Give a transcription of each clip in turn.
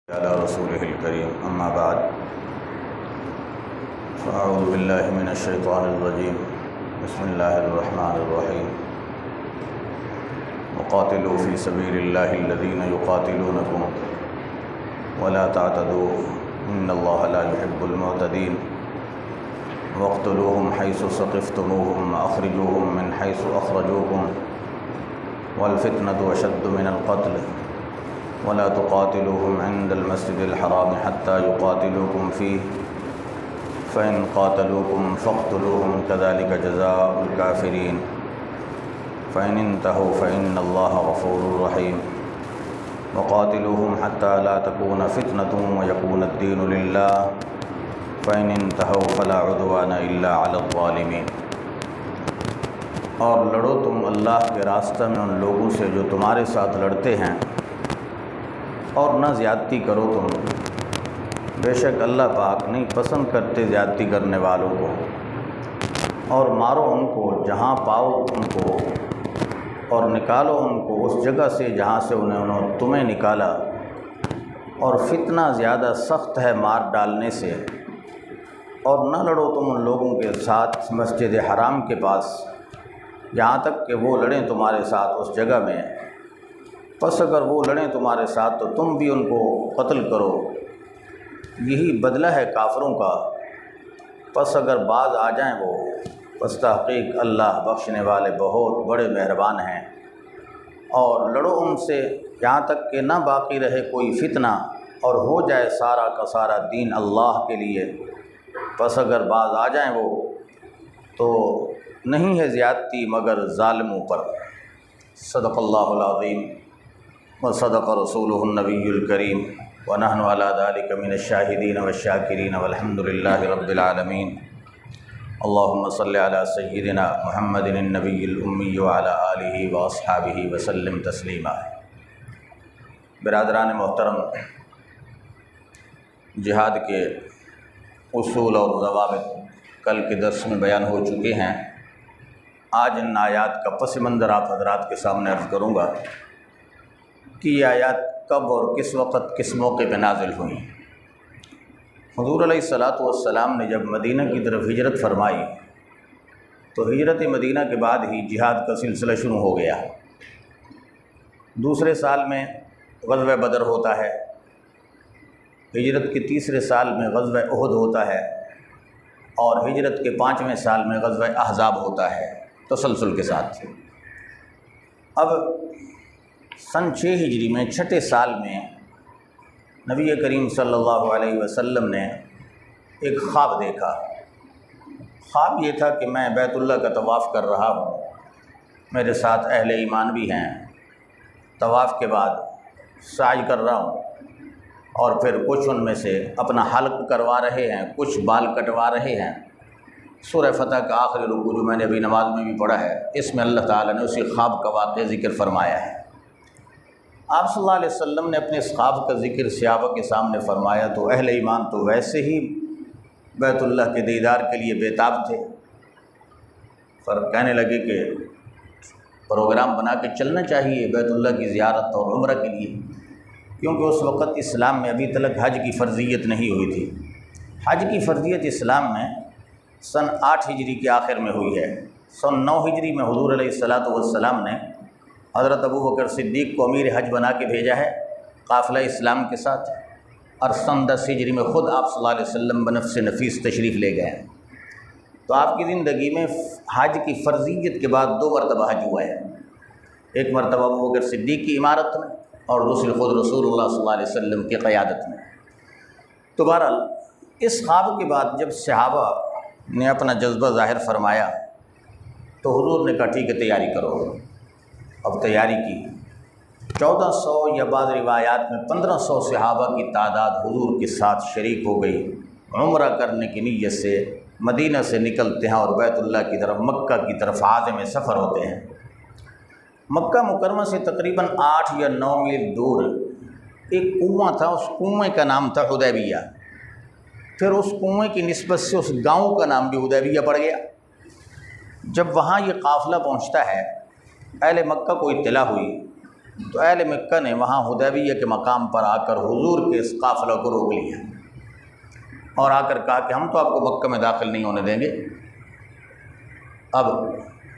على رسوله الكريم أما بعد فأعوذ بالله من الشيطان الرجيم بسم الله الرحمن الرحيم وقاتلوا في سبيل الله الذين يقاتلونكم ولا تعتدوا إن الله لا يحب المعتدين واقتلوهم حيث ثقفتموهم وأخرجوهم من حيث أخرجوكم والفتنة أشد من القتل ولا تقاتلوهم عند المسجد الحرام حتى يقاتلوكم فيه فإن قاتلوكم فاقتلوهم كذلك جزاء الكافرين فإن انتهوا فإن الله غفور رحيم وقاتلوهم حتى لا تكون فتنة ويكون الدين لله فإن انتهوا فلا عدوان إلا على الظالمين۔ اور لڑو تم اللہ کے راستہ میں ان لوگوں سے جو تمہارے ساتھ لڑتے ہیں، اور نہ زیادتی کرو تم، بے شک اللہ پاک نہیں پسند کرتے زیادتی کرنے والوں کو، اور مارو ان کو جہاں پاؤ ان کو، اور نکالو ان کو اس جگہ سے جہاں سے انہوں تمہیں نکالا، اور فتنہ زیادہ سخت ہے مار ڈالنے سے، اور نہ لڑو تم ان لوگوں کے ساتھ مسجد حرام کے پاس یہاں تک کہ وہ لڑیں تمہارے ساتھ اس جگہ میں، پس اگر وہ لڑیں تمہارے ساتھ تو تم بھی ان کو قتل کرو، یہی بدلہ ہے کافروں کا، پس اگر باز آ جائیں وہ، پس تحقیق اللہ بخشنے والے بہت بڑے مہربان ہیں۔ اور لڑو ان سے یہاں تک کہ نہ باقی رہے کوئی فتنہ اور ہو جائے سارا کا سارا دین اللہ کے لیے، پس اگر باز آ جائیں وہ تو نہیں ہے زیادتی مگر ظالموں پر۔ صدق اللہ العظیم وصدق رسولہ النبی الکریم ونحن علی ذلک من الشاہدین والشاکرین والحمد للہ رب العالمین۔ اللہم صلی علی سیدنا محمد النبی الامی وعلی آلہ واصحابہ وسلم تسلیما۔ برادران محترم، جہاد کے اصول اور ضوابط کل کے درس میں بیان ہو چکے ہیں۔ آج ان آیات کا پس منظر آپ حضرات کے سامنے عرض کروں گا کہ یہ آیات کب اور کس وقت کس موقع پہ نازل ہوئیں۔ حضور علیہ الصلاۃ والسلام نے جب مدینہ کی طرف ہجرت فرمائی تو ہجرت مدینہ کے بعد ہی جہاد کا سلسلہ شروع ہو گیا۔ دوسرے سال میں غزوہ بدر ہوتا ہے، ہجرت کے تیسرے سال میں غزوہ احد ہوتا ہے، اور ہجرت کے 5ویں سال میں غزوہ احزاب ہوتا ہے تسلسل کے ساتھ۔ اب سن 6 ہجری میں 6 سال میں نبی کریم صلی اللہ علیہ وسلم نے ایک خواب دیکھا۔ خواب یہ تھا کہ میں بیت اللہ کا طواف کر رہا ہوں، میرے ساتھ اہل ایمان بھی ہیں، طواف کے بعد سعی کر رہا ہوں، اور پھر کچھ ان میں سے اپنا حلق کروا رہے ہیں، کچھ بال کٹوا رہے ہیں۔ سورہ فتح کا آخری رکوع جو میں نے ابھی نماز میں بھی پڑھا ہے، اس میں اللہ تعالیٰ نے اسی خواب کا واقعہ ذکر فرمایا ہے۔ آپ صلی اللہ علیہ وسلم نے اپنے اس خواب کا ذکر صحابہ کے سامنے فرمایا تو اہل ایمان تو ویسے ہی بیت اللہ کے دیدار کے لیے بے تاب تھے، کہنے لگے کہ پروگرام بنا کے چلنا چاہیے بیت اللہ کی زیارت اور عمرہ کے لیے، کیونکہ اس وقت اسلام میں ابھی تک حج کی فرضیت نہیں ہوئی تھی۔ حج کی فرضیت اسلام میں سن 8 ہجری کے آخر میں ہوئی ہے۔ سن 9 ہجری میں حضور علیہ الصلاۃ والسلام نے حضرت ابوبکر صدیق کو امیر حج بنا کے بھیجا ہے قافلہ اسلام کے ساتھ، اور سن 10 ہجری میں خود آپ صلی اللہ علیہ وسلم بنفس نفیس تشریف لے گئے ہیں۔ تو آپ کی زندگی میں حج کی فرضیت کے بعد 2 مرتبہ حج ہوا ہے، ایک مرتبہ ابوبکر صدیق کی امارت میں اور دوسری خود رسول اللہ صلی اللہ علیہ وسلم کی قیادت میں۔ تو بہرحال اس خواب کے بعد جب صحابہ نے اپنا جذبہ ظاہر فرمایا تو حضور نے کہا ٹھیک ہے تیاری کرو۔ اب تیاری کی، 1400 یا بعض روایات میں 1500 صحابہ کی تعداد حضور کے ساتھ شریک ہو گئی۔ عمرہ کرنے کی نیت سے مدینہ سے نکلتے ہیں اور بیت اللہ کی طرف مکہ کی طرف عازم سفر ہوتے ہیں۔ مکہ مکرمہ سے تقریباً 8 یا 9 میل دور ایک کنواں تھا، اس کنویں کا نام تھا حدیبیہ۔ پھر اس کنویں کی نسبت سے اس گاؤں کا نام بھی حدیبیہ پڑ گیا۔ جب وہاں یہ قافلہ پہنچتا ہے، اہل مکہ کو اطلاع ہوئی تو اہل مکہ نے وہاں حدیبیہ کے مقام پر آ کر حضور کے اس قافلہ کو روک لیا اور آ کر کہا کہ ہم تو آپ کو مکہ میں داخل نہیں ہونے دیں گے۔ اب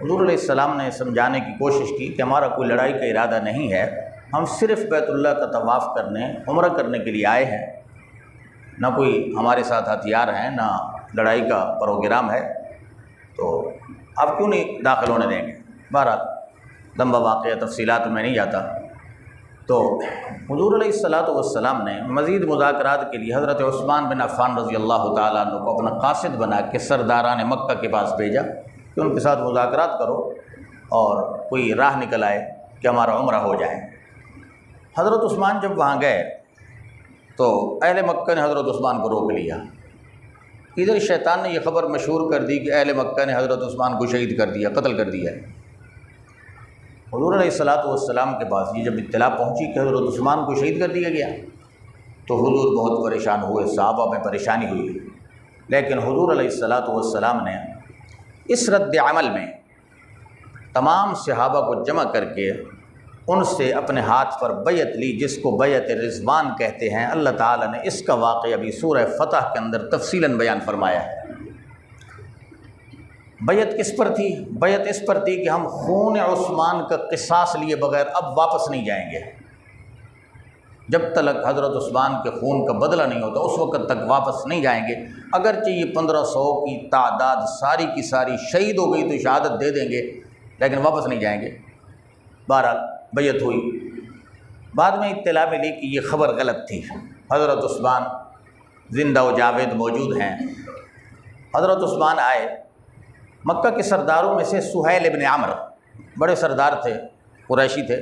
حضور علیہ السلام نے سمجھانے کی کوشش کی کہ ہمارا کوئی لڑائی کا ارادہ نہیں ہے، ہم صرف بیت اللہ کا طواف کرنے، عمرہ کرنے کے لیے آئے ہیں، نہ کوئی ہمارے ساتھ ہتھیار ہیں، نہ لڑائی کا پروگرام ہے، تو آپ کیوں نہیں داخل ہونے دیں گے؟ بہرحال لمبا واقعہ، تفصیلات میں نہیں جاتا۔ تو حضور علیہ السلام نے مزید مذاکرات کے لیے حضرت عثمان بن عفان رضی اللہ تعالیٰ عنہ کو اپنا قاصد بنا کے سرداران مکہ کے پاس بھیجا کہ ان کے ساتھ مذاکرات کرو اور کوئی راہ نکل آئے کہ ہمارا عمرہ ہو جائے۔ حضرت عثمان جب وہاں گئے تو اہل مکہ نے حضرت عثمان کو روک لیا۔ ادھر شیطان نے یہ خبر مشہور کر دی کہ اہل مکہ نے حضرت عثمان کو شہید کر دیا، قتل کر دیا۔ حضور علیہ السلام کے پاس یہ جب اطلاع پہنچی کہ حضرت عثمان کو شہید کر دیا گیا تو حضور بہت پریشان ہوئے، صحابہ میں پریشانی ہوئی، لیکن حضور علیہ السلام نے اس رد عمل میں تمام صحابہ کو جمع کر کے ان سے اپنے ہاتھ پر بیعت لی، جس کو بیعت رضوان کہتے ہیں۔ اللہ تعالیٰ نے اس کا واقعہ بھی سورہ فتح کے اندر تفصیلاً بیان فرمایا ہے۔ بیعت کس پر تھی؟ بیعت اس پر تھی کہ ہم خون عثمان کا قصاص لیے بغیر اب واپس نہیں جائیں گے، جب تک حضرت عثمان کے خون کا بدلہ نہیں ہوتا اس وقت تک واپس نہیں جائیں گے۔ اگرچہ یہ 1500 کی تعداد ساری کی ساری شہید ہو گئی تو شہادت دے دیں گے، لیکن واپس نہیں جائیں گے۔ بہرحال بیعت ہوئی۔ بعد میں اطلاع ملی کہ یہ خبر غلط تھی، حضرت عثمان زندہ و جاوید موجود ہیں۔ حضرت عثمان آئے، مکہ کے سرداروں میں سے سہیل ابن عمرو بڑے سردار تھے، قریشی تھے،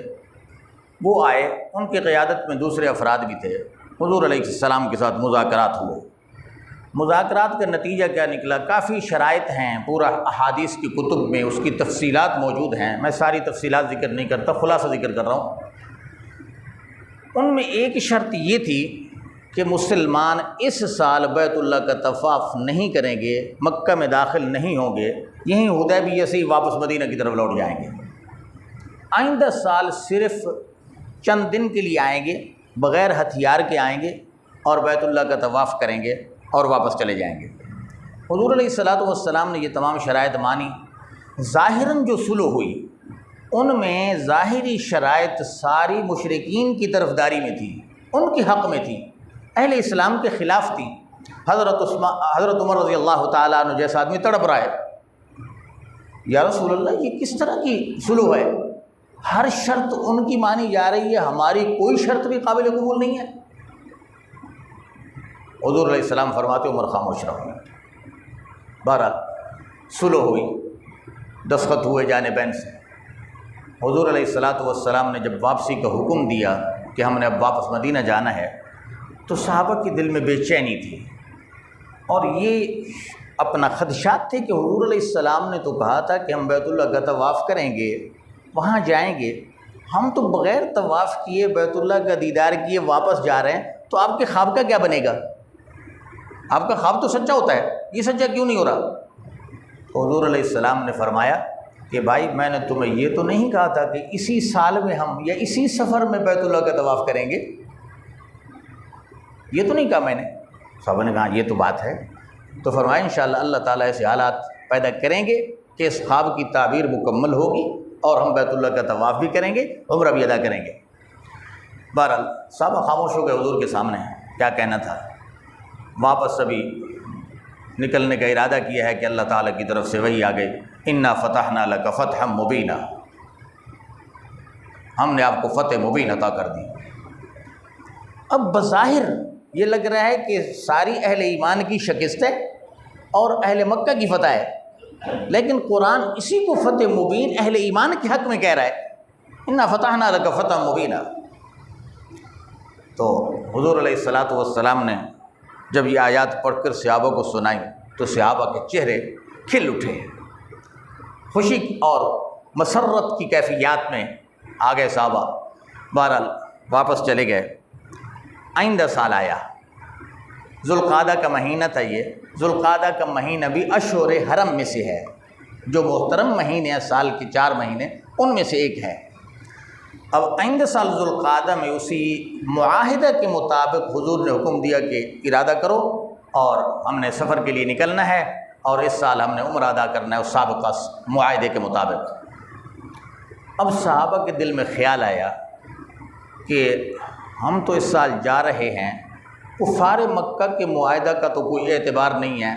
وہ آئے، ان کی قیادت میں دوسرے افراد بھی تھے۔ حضور علیہ السلام کے ساتھ مذاکرات ہوئے۔ مذاکرات کا نتیجہ کیا نکلا؟ کافی شرائط ہیں، پورا احادیث کی کتب میں اس کی تفصیلات موجود ہیں، میں ساری تفصیلات ذکر نہیں کرتا، خلاصہ ذکر کر رہا ہوں۔ ان میں ایک شرط یہ تھی کہ مسلمان اس سال بیت اللہ کا طواف نہیں کریں گے، مکہ میں داخل نہیں ہوں گے، یہیں حدیبیہ سے ہی واپس مدینہ کی طرف لوٹ جائیں گے۔ آئندہ سال صرف چند دن کے لیے آئیں گے، بغیر ہتھیار کے آئیں گے اور بیت اللہ کا طواف کریں گے اور واپس چلے جائیں گے۔ حضور علیہ السلام نے یہ تمام شرائط مانی۔ ظاہراً جو صلح ہوئی ان میں ظاہری شرائط ساری مشرکین کی طرفداری میں تھی، ان کے حق میں تھی، اہل اسلام کے خلاف تھی۔ حضرت عمر رضی اللہ تعالیٰ عنہ جیسا آدمی تڑپ رہا ہے، یا رسول اللہ یہ کس طرح کی صلح ہے؟ ہر شرط ان کی مانی جا رہی ہے، ہماری کوئی شرط بھی قابل قبول نہیں ہے۔ حضور علیہ السلام فرماتے عمر خاموش رہو۔ بہرحال صلح ہوئی، دستخط ہوئے جانبین سے۔ حضور علیہ السلام نے جب واپسی کا حکم دیا کہ ہم نے اب واپس مدینہ جانا ہے تو صحابہ کے دل میں بے چینی تھی، اور یہ اپنا خدشات تھے کہ حضور علیہ السلام نے تو کہا تھا کہ ہم بیت اللہ کا طواف کریں گے، وہاں جائیں گے، ہم تو بغیر طواف کیے بیت اللہ کا دیدار کیے واپس جا رہے ہیں، تو آپ کے خواب کا کیا بنے گا؟ آپ کا خواب تو سچا ہوتا ہے، یہ سچا کیوں نہیں ہو رہا؟ حضور علیہ السلام نے فرمایا کہ بھائی میں نے تمہیں یہ تو نہیں کہا تھا کہ اسی سال میں ہم یا اسی سفر میں بیت اللہ کا طواف کریں گے، یہ تو نہیں کہا میں نے۔ صحابہ نے کہا یہ تو بات ہے۔ تو فرمایا انشاءاللہ اللہ تعالیٰ ایسے حالات پیدا کریں گے کہ اس خواب کی تعبیر مکمل ہوگی اور ہم بیت اللہ کا طواف بھی کریں گے، عمرہ بھی ادا کریں گے۔ بہرحال صحابہ خاموش ہو گئے حضور کے سامنے، کیا کہنا تھا۔ واپس ابھی نکلنے کا ارادہ کیا ہے کہ اللہ تعالیٰ کی طرف سے وحی آ گئی، انا فتحنا لک فتحا مبینا، ہم نے آپ کو فتح مبین عطا کر دی۔ اب بظاہر یہ لگ رہا ہے کہ ساری اہل ایمان کی شکست ہے اور اہل مکہ کی فتح ہے، لیکن قرآن اسی کو فتح مبین اہل ایمان کے حق میں کہہ رہا ہے، انا فتحنا لک فتحا مبینا۔ تو حضور علیہ السلام نے جب یہ آیات پڑھ کر صحابہ کو سنائی تو صحابہ کے چہرے کھل اٹھے، خوشی اور مسرت کی کیفیات میں آ گئے صحابہ۔ بہرحال واپس چلے گئے۔ آئندہ سال آیا، ذوالقعدہ کا مہینہ تھا۔ یہ ذوالقعدہ کا مہینہ بھی اشہر حرم میں سے ہے، جو محترم مہینے ہیں سال کے 4 مہینے ان میں سے ایک ہے۔ اب آئندہ سال ذوالقعدہ میں اسی معاہدہ کے مطابق حضور نے حکم دیا کہ ارادہ کرو اور ہم نے سفر کے لیے نکلنا ہے اور اس سال ہم نے عمرہ ادا کرنا ہے اس سابقہ معاہدے کے مطابق۔ اب صحابہ کے دل میں خیال آیا کہ ہم تو اس سال جا رہے ہیں، کفار مکہ کے معاہدہ کا تو کوئی اعتبار نہیں ہے،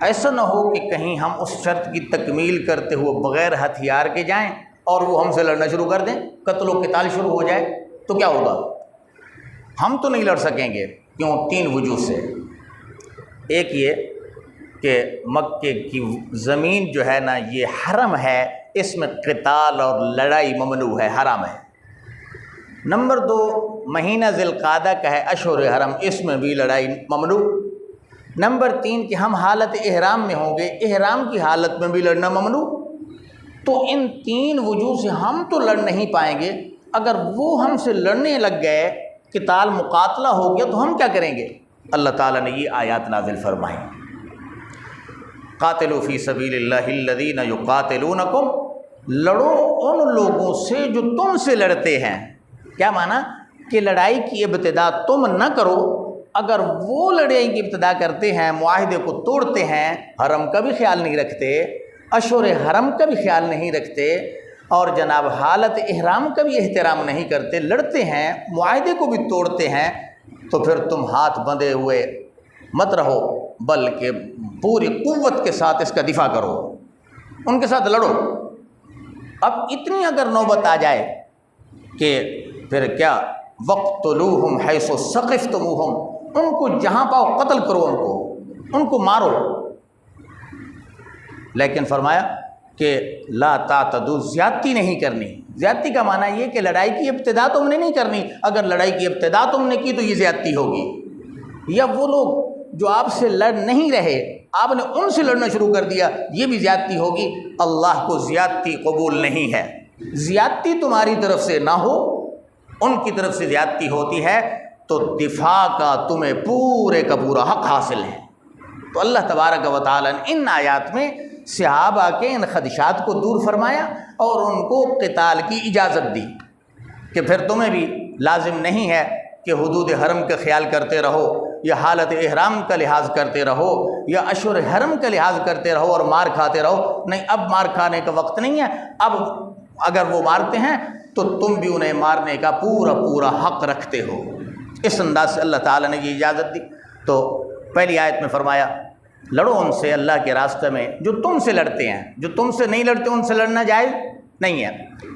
ایسا نہ ہو کہ کہیں ہم اس شرط کی تکمیل کرتے ہوئے بغیر ہتھیار کے جائیں اور وہ ہم سے لڑنا شروع کر دیں، قتل و قتال شروع ہو جائے تو کیا ہوگا؟ ہم تو نہیں لڑ سکیں گے۔ کیوں؟ 3 وجوہ سے۔ ایک یہ کہ مکے کی زمین جو ہے نا یہ حرم ہے، اس میں قتال اور لڑائی ممنوع ہے، حرام ہے۔ نمبر 2، مہینہ ذی القعدہ کا ہے، اشہر حرم، اس میں بھی لڑائی ممنوع۔ نمبر 3 کہ ہم حالت احرام میں ہوں گے، احرام کی حالت میں بھی لڑنا ممنوع۔ تو ان 3 وجوہ سے ہم تو لڑ نہیں پائیں گے، اگر وہ ہم سے لڑنے لگ گئے، قتال مقاتلہ ہو گیا تو ہم کیا کریں گے؟ اللہ تعالیٰ نے یہ آیات نازل فرمائیں، قاتلوا فی سبیل اللہ الذین یقاتلونکم، لڑو ان لوگوں سے جو تم سے لڑتے ہیں۔ کیا معنی؟ کہ لڑائی کی ابتدا تم نہ کرو، اگر وہ لڑائی کی ابتدا کرتے ہیں، معاہدے کو توڑتے ہیں، حرم کا بھی خیال نہیں رکھتے، اشہر حرم کا بھی خیال نہیں رکھتے، اور جناب حالت احرام کا بھی احترام نہیں کرتے، لڑتے ہیں، معاہدے کو بھی توڑتے ہیں، تو پھر تم ہاتھ بندھے ہوئے مت رہو، بلکہ پوری قوت کے ساتھ اس کا دفاع کرو، ان کے ساتھ لڑو۔ اب اتنی اگر نوبت آ جائے کہ پھر کیا، وَاقْتُلُوهُمْ حَيْثُ ثَقِفْتُمُوهُمْ، ان کو جہاں پاؤ قتل کرو، ان کو مارو۔ لیکن فرمایا کہ لا تعتدوا، زیادتی نہیں کرنی۔ زیادتی کا معنی یہ کہ لڑائی کی ابتدا تم نے نہیں کرنی، اگر لڑائی کی ابتدا تم نے کی تو یہ زیادتی ہوگی۔ یا وہ لوگ جو آپ سے لڑ نہیں رہے، آپ نے ان سے لڑنا شروع کر دیا، یہ بھی زیادتی ہوگی۔ اللہ کو زیادتی قبول نہیں ہے۔ زیادتی تمہاری طرف سے نہ ہو، ان کی طرف سے زیادتی ہوتی ہے تو دفاع کا تمہیں پورے کا پورا حق حاصل ہے۔ تو اللہ تبارک و تعالیٰ نے ان آیات میں صحابہ کے ان خدشات کو دور فرمایا اور ان کو قتال کی اجازت دی کہ پھر تمہیں بھی لازم نہیں ہے کہ حدود حرم کا خیال کرتے رہو، یا حالت احرام کا لحاظ کرتے رہو، یا اشہر حرم کا لحاظ کرتے رہو اور مار کھاتے رہو۔ نہیں، اب مار کھانے کا وقت نہیں ہے، اب اگر وہ مارتے ہیں تو تم بھی انہیں مارنے کا پورا پورا حق رکھتے ہو۔ اس انداز سے اللہ تعالیٰ نے یہ اجازت دی۔ تو پہلی آیت میں فرمایا لڑو ان سے اللہ کے راستے میں جو تم سے لڑتے ہیں، جو تم سے نہیں لڑتے ان سے لڑنا جائز نہیں ہے۔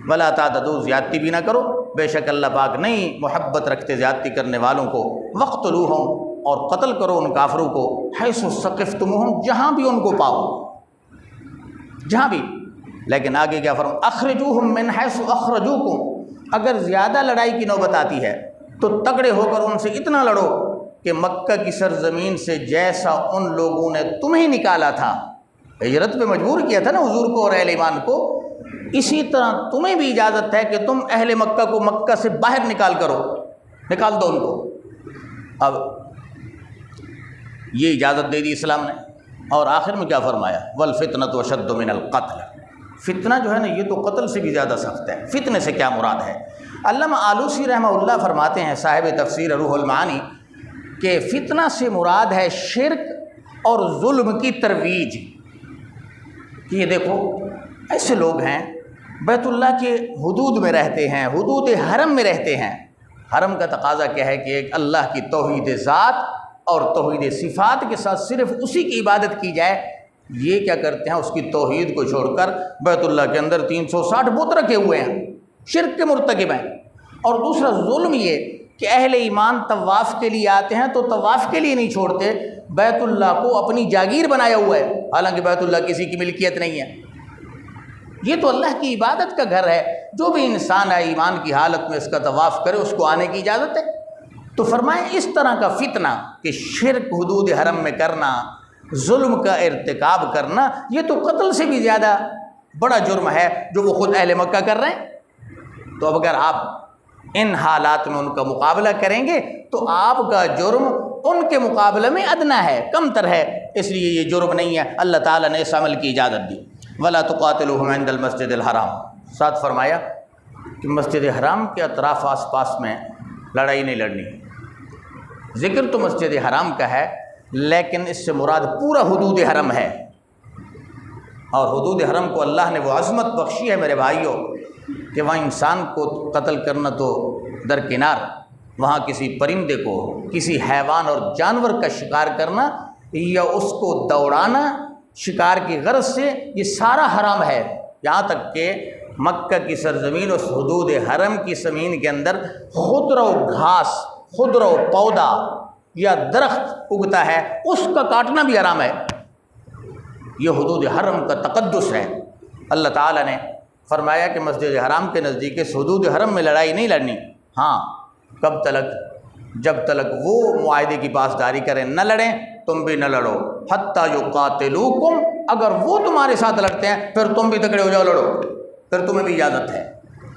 ولا تعتدوا، زیادتی بھی نہ کرو، بے شک اللہ پاک نہیں محبت رکھتے زیادتی کرنے والوں کو۔ وقتلوہم، اور قتل کرو ان کافروں کو، حیث ثقفتموہم، جہاں بھی ان کو پاؤ، جہاں بھی۔ لیکن آگے کیا فرمایا؟ اخرجوہم من حیث اخرجوکم، اگر زیادہ لڑائی کی نوبت آتی ہے تو تگڑے ہو کر ان سے اتنا لڑو کہ مکہ کی سرزمین سے جیسا ان لوگوں نے تمہیں نکالا تھا، ہجرت پہ مجبور کیا تھا نا حضور کو اور اہل ایمان کو، اسی طرح تمہیں بھی اجازت ہے کہ تم اہل مکہ کو مکہ سے باہر نکال دو ان کو۔ اب یہ اجازت دے دی اسلام نے، اور آخر میں کیا فرمایا؟ والفتنۃ اشد من القتل، فتنہ جو ہے نا یہ تو قتل سے بھی زیادہ سخت ہے۔ فتنے سے کیا مراد ہے؟ علامہ آلوسی رحمہ اللہ فرماتے ہیں، صاحب تفسیر روح المعانی، کہ فتنہ سے مراد ہے شرک اور ظلم کی ترویج۔ کہ یہ دیکھو ایسے لوگ ہیں بیت اللہ کے حدود میں رہتے ہیں، حدود حرم میں رہتے ہیں، حرم کا تقاضا کیا ہے کہ ایک اللہ کی توحید ذات اور توحید صفات کے ساتھ صرف اسی کی عبادت کی جائے۔ یہ کیا کرتے ہیں؟ اس کی توحید کو چھوڑ کر بیت اللہ کے اندر 360 بت رکھے ہوئے ہیں، شرک کے مرتکب ہیں۔ اور دوسرا ظلم یہ کہ اہل ایمان طواف کے لیے آتے ہیں تو طواف کے لیے نہیں چھوڑتے، بیت اللہ کو اپنی جاگیر بنایا ہوا ہے، حالانکہ بیت اللہ کسی کی ملکیت نہیں ہے۔ یہ تو اللہ کی عبادت کا گھر ہے، جو بھی انسان ہے ایمان کی حالت میں اس کا طواف کرے، اس کو آنے کی اجازت ہے۔ تو فرمائیں اس طرح کا فتنہ کہ شرک حدود حرم میں کرنا، ظلم کا ارتکاب کرنا، یہ تو قتل سے بھی زیادہ بڑا جرم ہے جو وہ خود اہل مکہ کر رہے ہیں۔ تو اب اگر آپ ان حالات میں ان کا مقابلہ کریں گے تو آپ کا جرم ان کے مقابلے میں ادنا ہے، کم تر ہے، اس لیے یہ جرم نہیں ہے۔ اللہ تعالیٰ نے اس عمل کی اجازت دی۔ ولا تقاتلوہم عند المسجد الحرام، ساتھ فرمایا کہ مسجد حرام کے اطراف آس پاس میں لڑائی نہیں لڑنی. ذکر تو مسجد حرام کا ہے لیکن اس سے مراد پورا حدود حرم ہے، اور حدود حرم کو اللہ نے وہ عظمت بخشی ہے میرے بھائیوں کہ وہاں انسان کو قتل کرنا تو درکنار، وہاں کسی پرندے کو، کسی حیوان اور جانور کا شکار کرنا یا اس کو دوڑانا شکار کی غرض سے، یہ سارا حرام ہے. یہاں تک کہ مکہ کی سرزمین اس حدود حرم کی زمین کے اندر خضر و گھاس، خضر و پودا یا درخت اگتا ہے، اس کا کاٹنا بھی حرام ہے. یہ حدود حرم کا تقدس ہے. اللہ تعالیٰ نے فرمایا کہ مسجد حرام کے نزدیک اس حدود حرم میں لڑائی نہیں لڑنی. ہاں کب تلک؟ جب تلک وہ معاہدے کی پاسداری کریں، نہ لڑیں تم بھی نہ لڑو. حتیٰ یقاتلوکم، اگر وہ تمہارے ساتھ لڑتے ہیں پھر تم بھی تکڑے ہو جاؤ، لڑو، پھر تمہیں بھی اجازت ہے.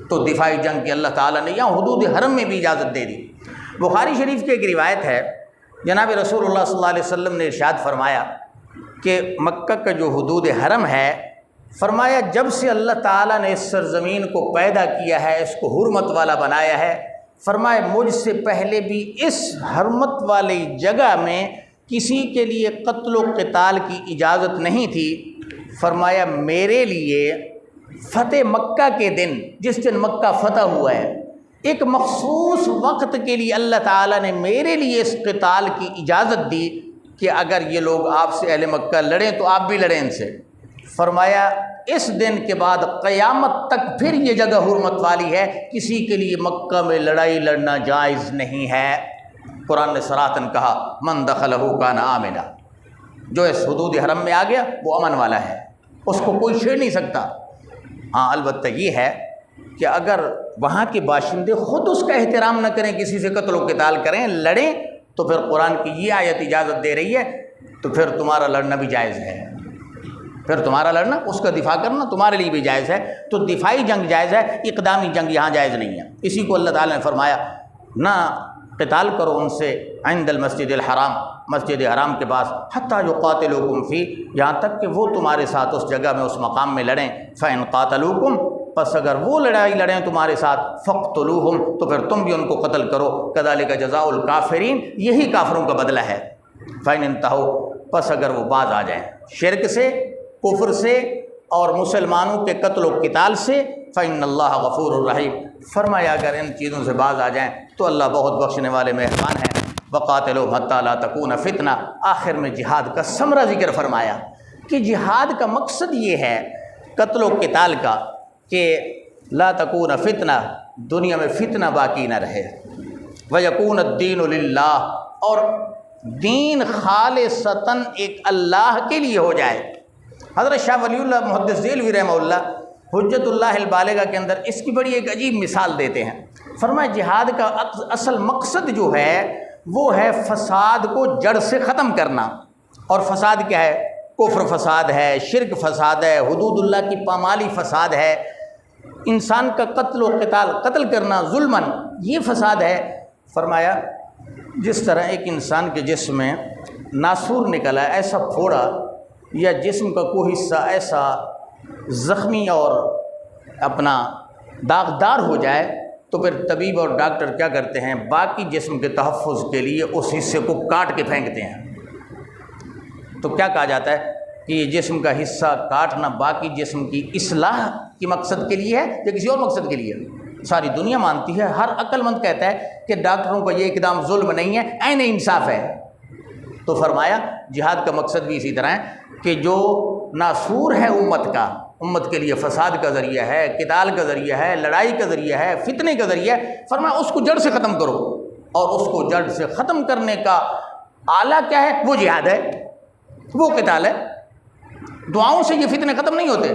تو دفاعی جنگ کی اللہ تعالیٰ نے یہاں حدود حرم میں بھی اجازت دے دی. بخاری شریف کی ایک روایت ہے، جناب رسول اللہ صلی اللہ علیہ وسلم نے ارشاد فرمایا کہ مکہ کا جو حدود حرم ہے، فرمایا جب سے اللہ تعالیٰ نے اس سرزمین کو پیدا کیا ہے، اس کو حرمت والا بنایا ہے، فرمایا مجھ سے پہلے بھی اس حرمت والی جگہ میں کسی کے لیے قتل و قتال کی اجازت نہیں تھی. فرمایا میرے لیے فتح مکہ کے دن، جس دن مکہ فتح ہوا ہے، ایک مخصوص وقت کے لیے اللہ تعالیٰ نے میرے لیے اس قتال کی اجازت دی کہ اگر یہ لوگ آپ سے اہل مکہ لڑیں تو آپ بھی لڑیں ان سے. فرمایا اس دن کے بعد قیامت تک پھر یہ جگہ حرمت والی ہے، کسی کے لیے مکہ میں لڑائی لڑنا جائز نہیں ہے. قرآن نے صراحتاً کہا من دخلہ کان آمنا، جو اس حدود حرم میں آ گیا وہ امن والا ہے، اس کو کوئی چھیڑ نہیں سکتا. ہاں البتہ یہ ہے کہ اگر وہاں کے باشندے خود اس کا احترام نہ کریں، کسی سے قتل و قتال کریں، لڑیں، تو پھر قرآن کی یہ آیت اجازت دے رہی ہے، تو پھر تمہارا لڑنا بھی جائز ہے، پھر تمہارا لڑنا، اس کا دفاع کرنا تمہارے لیے بھی جائز ہے. تو دفاعی جنگ جائز ہے، اقدامی جنگ یہاں جائز نہیں ہے. اسی کو اللہ تعالیٰ نے فرمایا نہ قتال کرو ان سے عند المسجد الحرام، مسجد حرام کے پاس، حتیٰ یقاتلوکم فی، یہاں تک کہ وہ تمہارے ساتھ اس جگہ میں، اس مقام میں لڑیں. فإن قاتلوکم، پس اگر وہ لڑائی لڑیں تمہارے ساتھ، فاقتلوہم، تو پھر تم بھی ان کو قتل کرو. کذالک جزاء الکافرین، یہی کافروں کا بدلہ ہے. فإن انتہوا، پس اگر وہ باز آ جائیں شرک سے، کفر سے اور مسلمانوں کے قتل و قتال سے، فإن اللہ غفور الرحیم، فرمایا اگر ان چیزوں سے باز آ جائیں تو اللہ بہت بخشنے والے مہربان ہیں. وقاتلوا حتیٰ لا تکون فتنہ، آخر میں جہاد کا ثمرہ ذکر فرمایا کہ جہاد کا مقصد یہ ہے قتل و قتال کا کہ لا تکون فتنہ، دنیا میں فتنہ باقی نہ رہے. ویکون الدین للہ، اور دین خالصتاً ایک اللہ کے لیے ہو جائے. حضرت شاہ ولی اللہ محدث دہلوی رحمہ اللہ حجت اللہ البالغہ کے اندر اس کی بڑی ایک عجیب مثال دیتے ہیں. فرمایا جہاد کا اصل مقصد جو ہے وہ ہے فساد کو جڑ سے ختم کرنا. اور فساد کیا ہے؟ کفر فساد ہے، شرک فساد ہے، حدود اللہ کی پامالی فساد ہے، انسان کا قتل و قتال، قتل کرنا ظلماً، یہ فساد ہے. فرمایا جس طرح ایک انسان کے جسم میں ناسور نکلا، ایسا پھوڑا یا جسم کا کوئی حصہ ایسا زخمی اور اپنا داغدار ہو جائے تو پھر طبیب اور ڈاکٹر کیا کرتے ہیں؟ باقی جسم کے تحفظ کے لیے اس حصے کو کاٹ کے پھینکتے ہیں. تو کیا کہا جاتا ہے کہ یہ جسم کا حصہ کاٹنا باقی جسم کی اصلاح کی مقصد کے لیے ہے یا کسی اور مقصد کے لیے؟ ساری دنیا مانتی ہے، ہر عقل مند کہتا ہے کہ ڈاکٹروں کا یہ اقدام ظلم نہیں ہے، عین انصاف ہے. تو فرمایا جہاد کا مقصد بھی اسی طرح ہے کہ جو ناسور ہے امت کا، امت کے لیے فساد کا ذریعہ ہے، قتال کا ذریعہ ہے، لڑائی کا ذریعہ ہے، فتنے کا ذریعہ ہے، فرمایا اس کو جڑ سے ختم کرو. اور اس کو جڑ سے ختم کرنے کا آلہ کیا ہے؟ وہ جہاد ہے، وہ قتال ہے. دعاؤں سے یہ فتنے ختم نہیں ہوتے.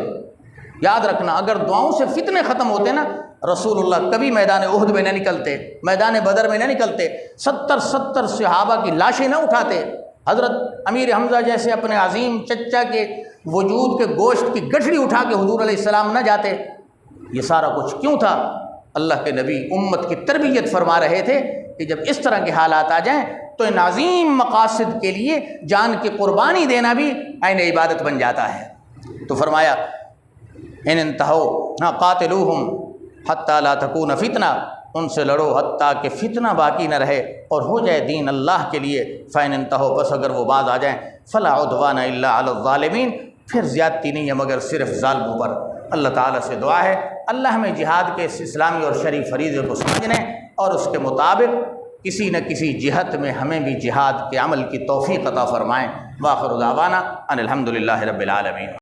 یاد رکھنا، اگر دعاؤں سے فتنے ختم ہوتے نا، رسول اللہ کبھی میدان احد میں نہ نکلتے، میدان بدر میں نہ نکلتے، 70 صحابہ کی لاشیں نہ اٹھاتے، حضرت امیر حمزہ جیسے اپنے عظیم چچا کے وجود کے گوشت کی گٹھڑی اٹھا کے حضور علیہ السلام نہ جاتے. یہ سارا کچھ کیوں تھا؟ اللہ کے نبی امت کی تربیت فرما رہے تھے کہ جب اس طرح کے حالات آ جائیں تو ان عظیم مقاصد کے لیے جان کی قربانی دینا بھی عین عبادت بن جاتا ہے. تو فرمایا ان انتہوا قاتلوہم حتیٰ لا تکون فتنہ، ان سے لڑو حتیٰ کہ فتنہ باقی نہ رہے اور ہو جائے دین اللہ کے لیے۔ فَإِنِ انتہوا، بس اگر وہ باز آ جائیں، فَلَا عُدْوَانَ إِلَّا عَلَى الظَّالِمِينَ، پھر زیادتی نہیں ہے مگر صرف ظالموں پر۔ اللہ تعالیٰ سے دعا ہے اللہ ہمیں جہاد کے اس اسلامی اور شرعی فریضے کو سمجھنے اور اس کے مطابق کسی نہ کسی جہت میں ہمیں بھی جہاد کے عمل کی توفیق عطا فرمائیں۔ وآخر دعوانا ان الحمد للہ رب العالمین۔